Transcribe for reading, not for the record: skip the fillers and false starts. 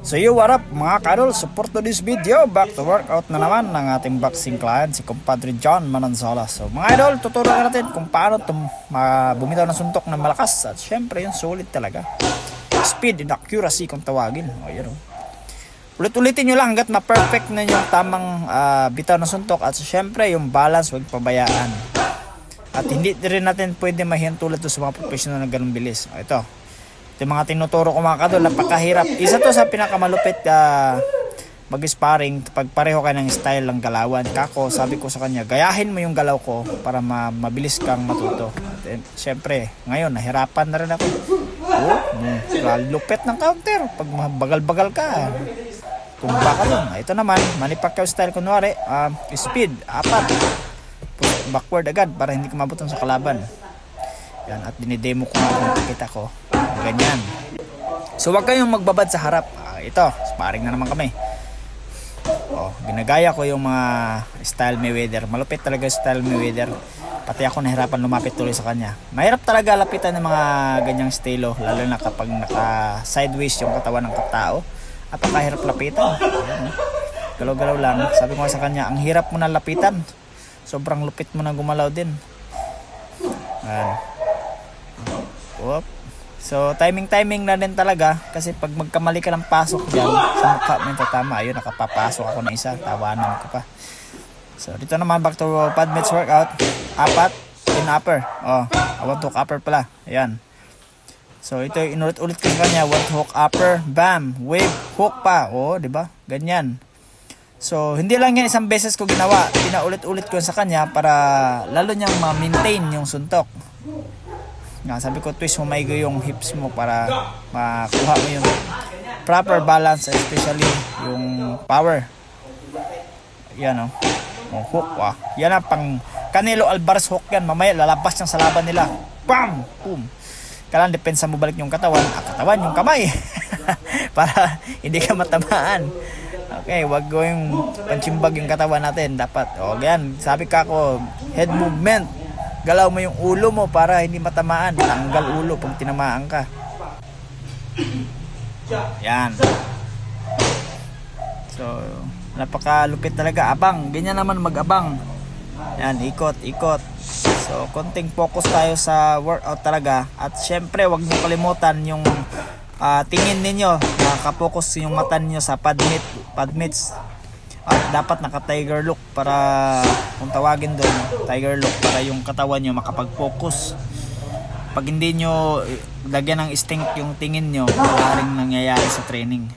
So yo, what up mga kadol, support to this video. Back to workout na naman ng ating boxing client, si Compadre John Mananzola. So mga idol, tuturuan natin kung paano bumitaw ng suntok na malakas. At syempre yung solid talaga, speed and accuracy kung tawagin. O yun o, ulit-ulitin nyo lang hanggat ma-perfect na yung tamang bitaw ng suntok. At syempre yung balance, huwag pabayaan. At hindi rin natin pwede mahiyan tulad to sa mga professional na ganun bilis. O ito, yung mga tinuturo ko mga kadol, napakahirap. Isa to sa pinakamalupit mag-sparring pag pareho kayo ng style ng galawan. Kako, sabi ko sa kanya, gayahin mo yung galaw ko para mabilis kang matuto. At syempre, ngayon nahirapan na rin ako. Lupit ng counter pag bagal-bagal ka. Tumba ka dun. Ito naman, Manny Pacquiao style kunwari, speed, apat. Backward agad para hindi ka mabutan sa kalaban. Yan, at dinidemo ko nga kung nakikita ko. Ganyan. So wag kayong magbabad sa harap. Ito, sparring na naman kami. Ginagaya ko yung mga style Mayweather. Malupit talaga yung style Mayweather. Pati ako nahirapan lumapit tuloy sa kanya. Mahirap talaga lapitan ng mga ganyang estilo, lalo na kapag naka sideways yung katawan ng katao. Napakahirap lapitan. Galaw-galaw lang. Sabi ko sa kanya, ang hirap mo na lapitan. Sobrang lupit mo na gumalaw din. Whoop. So timing na din talaga, kasi pag magkamali ka ng pasok dyan sa mukha mo yung tatama. Ayun, nakapapasok ako na isa, tawanan ko pa. So dito naman, back to pad mitts workout. Apat in upper. One hook upper pala. Ayan. So ito inulit-ulit ko sa kanya, one hook upper, bam, wave, hook pa. Diba? Ganyan. So hindi lang yan isang beses ko ginawa, pinaulit-ulit ko sa kanya para lalo niyang ma-maintain yung suntok. Sabi ko, twist mo maigo yung hips mo para makuha mo yung proper balance, especially yung power. Yan yung hook. Yan ang pang Canelo Alvarez hook yan. Mamaya lalabas niyang sa laban nila. Bam! Boom! Kailangan depensa mo balik yung katawan, yung kamay. Para hindi ka matamaan. Okay, wag go yung panchimbag yung katawan natin. Dapat, yan, sabi ka ko, head movement. Galaw mo yung ulo mo para hindi matamaan. Tanggal ulo pag tinamaan ka. Yan. So, napakalupit talaga. Abang, ganyan naman mag-abang. Yan, ikot. So, konting focus tayo sa workout talaga. At syempre, wag niyo kalimutan yung tingin ninyo. Nakapokus yung mata niyo sa pad mitts. At dapat naka tiger look para kung tawagin doon, tiger look para yung katawan nyo makapag-focus. Pag hindi nyo lagyan ng instinct yung tingin nyo, maaaring nangyayari sa training.